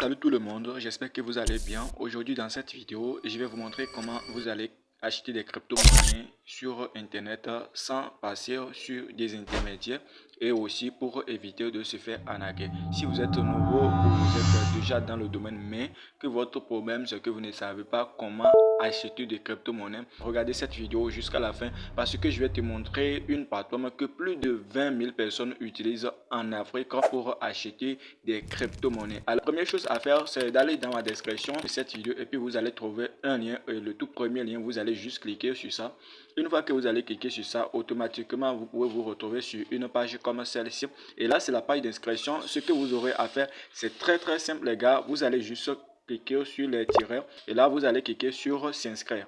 Salut tout le monde, j'espère que vous allez bien. Aujourd'hui dans cette vidéo, je vais vous montrer comment vous allez acheter des crypto-monnaies sur internet sans passer sur des intermédiaires et aussi pour éviter de se faire arnaquer. Si vous êtes nouveau ou vous êtes déjà dans le domaine mais que votre problème c'est que vous ne savez pas comment acheter des crypto-monnaies, regardez cette vidéo jusqu'à la fin parce que je vais te montrer une plateforme que plus de 20 000 personnes utilisent en Afrique pour acheter des crypto-monnaies. Alors, la première chose à faire, c'est d'aller dans la description de cette vidéo et puis vous allez trouver un lien. Et le tout premier lien, vous allez juste cliquer sur ça. Une fois que vous allez cliquer sur ça, automatiquement, vous pouvez vous retrouver sur une page comme celle-ci. Et là, c'est la page d'inscription. Ce que vous aurez à faire, c'est très simple, les gars. Vous allez juste cliquer sur les tirets et là, vous allez cliquer sur s'inscrire.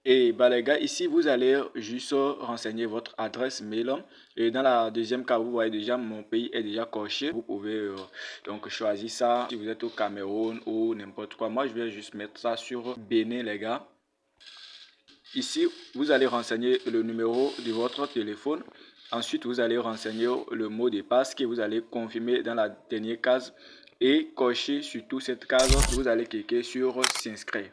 Et bah les gars, ici vous allez juste renseigner votre adresse mail. Et dans la deuxième cas, vous voyez déjà mon pays est déjà coché. Vous pouvez donc choisir ça si vous êtes au Cameroun ou n'importe quoi. Moi je vais juste mettre ça sur Bénin les gars. Ici vous allez renseigner le numéro de votre téléphone. Ensuite vous allez renseigner le mot de passe que vous allez confirmer dans la dernière case. Et cocher surtout cette case, vous allez cliquer sur s'inscrire.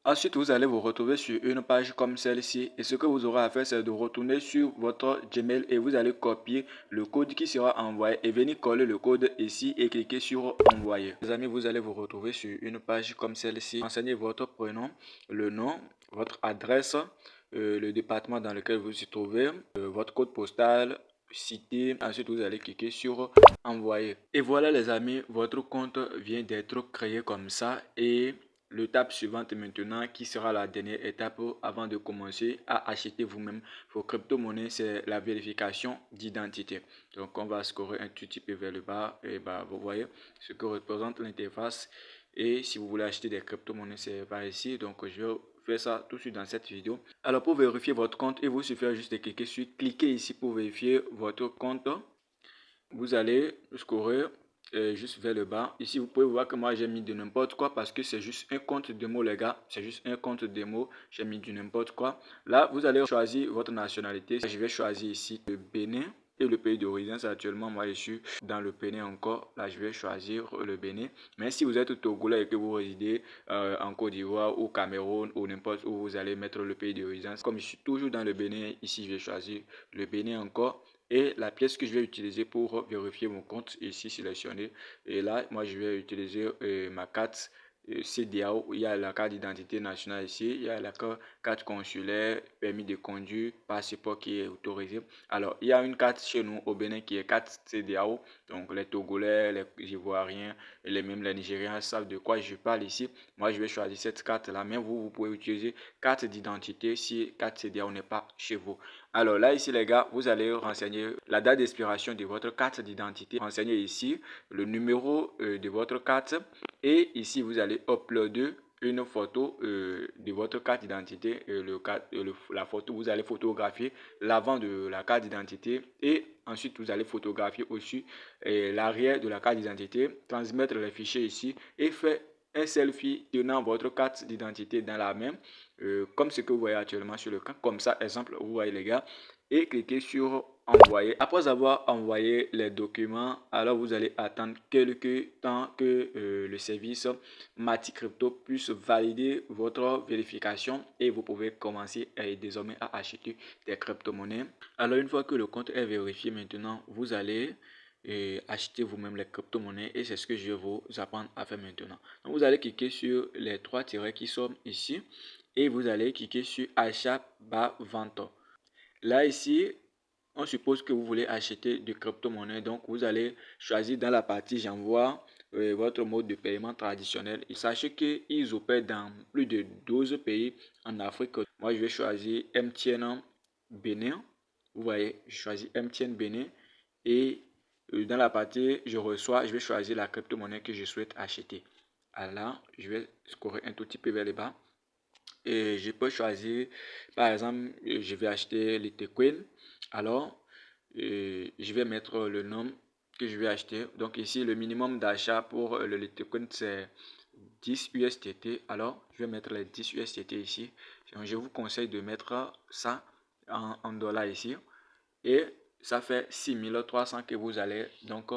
Ensuite, vous allez vous retrouver sur une page comme celle-ci et ce que vous aurez à faire, c'est de retourner sur votre Gmail et vous allez copier le code qui sera envoyé et venir coller le code ici et cliquer sur envoyer. Les amis, vous allez vous retrouver sur une page comme celle-ci. Renseignez votre prénom, le nom, votre adresse, le département dans lequel vous vous trouvez, votre code postal, cité. Ensuite, vous allez cliquer sur envoyer. Et voilà les amis, votre compte vient d'être créé comme ça et l'étape suivante maintenant, qui sera la dernière étape avant de commencer à acheter vous-même vos crypto-monnaies, c'est la vérification d'identité. Donc, on va scroller un tout petit peu vers le bas et bah, vous voyez ce que représente l'interface. Et si vous voulez acheter des crypto-monnaies, c'est par ici. Donc, je vais faire ça tout de suite dans cette vidéo. Alors, pour vérifier votre compte, il vous suffit juste de cliquer sur cliquer ici pour vérifier votre compte. Vous allez scroller juste vers le bas. Ici, vous pouvez voir que moi, j'ai mis de n'importe quoi parce que c'est juste un compte démo, les gars. C'est juste un compte démo. J'ai mis du n'importe quoi. Là, vous allez choisir votre nationalité. Je vais choisir ici le Bénin. Et le pays d'origine, c'est actuellement, moi, je suis dans le Bénin encore. Là, je vais choisir le Bénin. Mais si vous êtes Togolais et que vous résidez en Côte d'Ivoire ou Cameroun ou n'importe où, vous allez mettre le pays d'origine. Comme je suis toujours dans le Bénin, ici, je vais choisir le Bénin encore. Et la pièce que je vais utiliser pour vérifier mon compte, ici sélectionné. Et là, moi, je vais utiliser ma carte CEDEAO. Il y a la carte d'identité nationale ici. Il y a la carte consulaire, permis de conduire, passeport qui est autorisé. Alors, il y a une carte chez nous au Bénin qui est carte CEDEAO. Donc, les Togolais, les Ivoiriens, et même les Nigériens savent de quoi je parle ici. Moi, je vais choisir cette carte-là. Mais vous, vous pouvez utiliser carte d'identité si carte CEDEAO n'est pas chez vous. Alors là, ici, les gars, vous allez renseigner la date d'expiration de votre carte d'identité. Renseignez ici le numéro de votre carte. Et ici, vous allez uploader une photo de votre carte d'identité. La photo, vous allez photographier l'avant de la carte d'identité. Et ensuite, vous allez photographier aussi l'arrière de la carte d'identité. Transmettre les fichiers ici et faire un selfie tenant votre carte d'identité dans la main, comme ce que vous voyez actuellement sur le camp. Comme ça, exemple, vous voyez les gars, et cliquez sur envoyer. Après avoir envoyé les documents, alors vous allez attendre quelques temps que le service Mati Crypto puisse valider votre vérification et vous pouvez commencer désormais à acheter des crypto-monnaies. Alors une fois que le compte est vérifié, maintenant vous allez acheter vous-même les crypto-monnaies et c'est ce que je vais vous apprendre à faire maintenant. Donc vous allez cliquer sur les trois tirets qui sont ici et vous allez cliquer sur achat bas vente. Là ici, on suppose que vous voulez acheter de crypto-monnaies, donc vous allez choisir dans la partie j'envoie votre mode de paiement traditionnel. Et sachez qu'ils opèrent dans plus de 12 pays en Afrique. Moi je vais choisir MTN Bénin. Vous voyez, je choisis MTN Bénin et dans la partie je reçois, je vais choisir la crypto-monnaie que je souhaite acheter. Alors, je vais scroller un tout petit peu vers le bas. Et je peux choisir, par exemple, je vais acheter l'Ethecoin. Alors, je vais mettre le nom que je vais acheter. Donc ici, le minimum d'achat pour le Litecoin, c'est 10 USDT. Alors, je vais mettre les 10 USDT ici. Donc, je vous conseille de mettre ça en dollars ici. Et ça fait 6300 que vous allez donc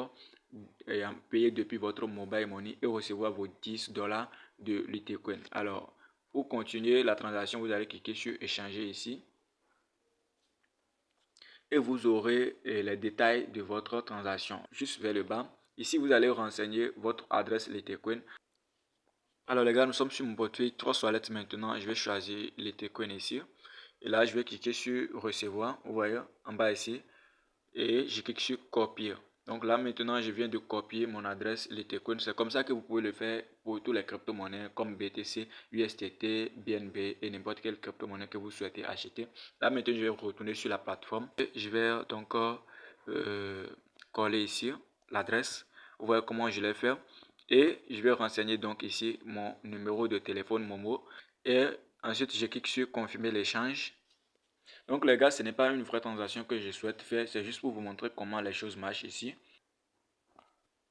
payer depuis votre mobile money et recevoir vos $10 de Litecoin. Alors, pour continuer la transaction, vous allez cliquer sur échanger ici. Et vous aurez les détails de votre transaction juste vers le bas. Ici, vous allez renseigner votre adresse Litecoin. Alors les gars, nous sommes sur mon portefeuille Trust Wallet maintenant. Je vais choisir Litecoin ici. Et là, je vais cliquer sur recevoir. Vous voyez en bas ici. Et je clique sur copier. Donc là maintenant, je viens de copier mon adresse Litecoin. C'est comme ça que vous pouvez le faire pour tous les crypto-monnaies comme BTC, USDT, BNB et n'importe quelle crypto-monnaie que vous souhaitez acheter. Là maintenant, je vais retourner sur la plateforme. Et je vais donc coller ici l'adresse. Vous voyez comment je l'ai fait. Et je vais renseigner donc ici mon numéro de téléphone Momo. Et ensuite, je clique sur confirmer l'échange. Donc les gars, ce n'est pas une vraie transaction que je souhaite faire, c'est juste pour vous montrer comment les choses marchent ici.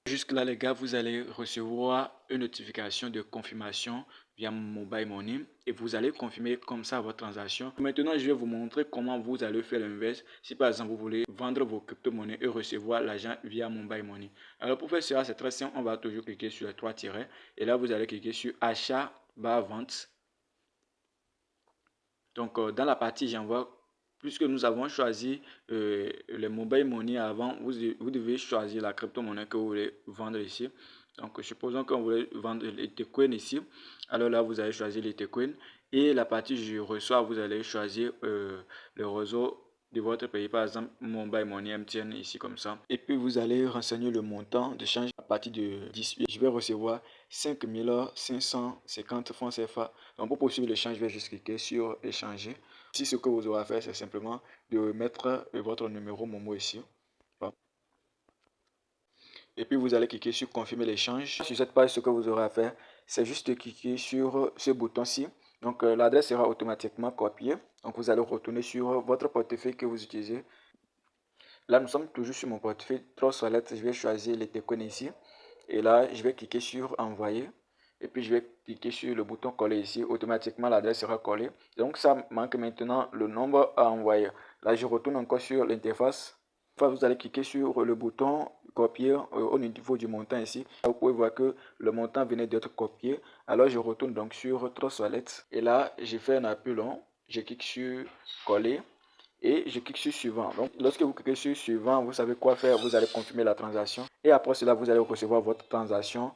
Jusque là les gars, vous allez recevoir une notification de confirmation via Mobile Money et vous allez confirmer comme ça votre transaction. Maintenant, je vais vous montrer comment vous allez faire l'inverse. Si par exemple vous voulez vendre vos crypto-monnaies et recevoir l'argent via Mobile Money. Alors pour faire cela, c'est très simple, on va toujours cliquer sur les trois tirets et là vous allez cliquer sur achat vente. Donc dans la partie j'envoie. Puisque nous avons choisi les mobile money avant, vous devez choisir la crypto-monnaie que vous voulez vendre ici. Donc, supposons qu'on voulait vendre les Litecoin ici. Alors là, vous allez choisir les Litecoin. Et la partie je reçois, vous allez choisir le réseau de votre pays. Par exemple, mobile money MTN ici comme ça. Et puis, vous allez renseigner le montant de change à partir de 18. Je vais recevoir 5550 francs CFA. Donc, pour poursuivre l'échange, je vais juste cliquer sur échanger. Ici, ce que vous aurez à faire, c'est simplement de mettre votre numéro Momo ici. Et puis, vous allez cliquer sur confirmer l'échange. Sur cette page, ce que vous aurez à faire, c'est juste de cliquer sur ce bouton-ci. Donc, l'adresse sera automatiquement copiée. Donc, vous allez retourner sur votre portefeuille que vous utilisez. Là, nous sommes toujours sur mon portefeuille Trust Wallet. Je vais choisir les Litecoin ici. Et là, je vais cliquer sur envoyer. Et puis, je vais cliquer sur le bouton coller ici. Automatiquement, l'adresse sera collée. Donc, ça manque maintenant le nombre à envoyer. Là, je retourne encore sur l'interface. Vous allez cliquer sur le bouton copier au niveau du montant ici. Vous pouvez voir que le montant venait d'être copié. Alors, je retourne donc sur Trust Wallet. Et là, j'ai fait un appel long. Je clique sur coller. Et je clique sur suivant. Donc, lorsque vous cliquez sur suivant, vous savez quoi faire. Vous allez confirmer la transaction. Et après cela, vous allez recevoir votre transaction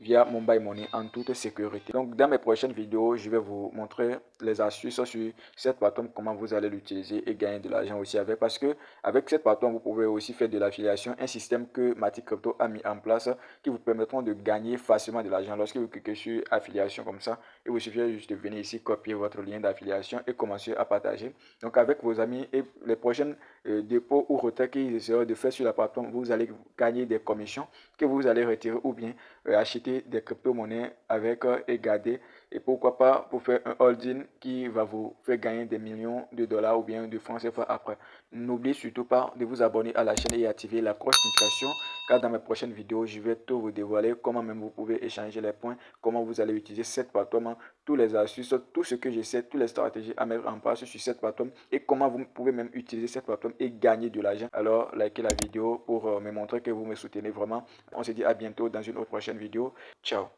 via Mobile Money en toute sécurité. Donc, dans mes prochaines vidéos, je vais vous montrer les astuces sur cette plateforme, comment vous allez l'utiliser et gagner de l'argent aussi avec. Parce que avec cette plateforme, vous pouvez aussi faire de l'affiliation, un système que Matic Crypto a mis en place qui vous permettront de gagner facilement de l'argent. Lorsque vous cliquez sur affiliation comme ça, il vous suffit juste de venir ici, copier votre lien d'affiliation et commencer à partager. Donc, avec vos amis et les prochaines dépôts ou retraits qu'ils essaieront de faire sur la plateforme, vous allez gagner des commissions que vous allez retirer ou bien acheter des crypto-monnaies avec et garder. Et pourquoi pas pour faire un holding qui va vous faire gagner des millions de dollars ou bien de francs CFA après. N'oubliez surtout pas de vous abonner à la chaîne et activer la cloche de notification car dans mes prochaines vidéos, je vais tout vous dévoiler comment même vous pouvez échanger les points, comment vous allez utiliser cette plateforme, tous les astuces, tout ce que je sais, toutes les stratégies à mettre en place sur cette plateforme et comment vous pouvez même utiliser cette plateforme et gagner de l'argent. Alors, likez la vidéo pour me montrer que vous me soutenez vraiment. On se dit à bientôt dans une autre prochaine vidéo. Ciao.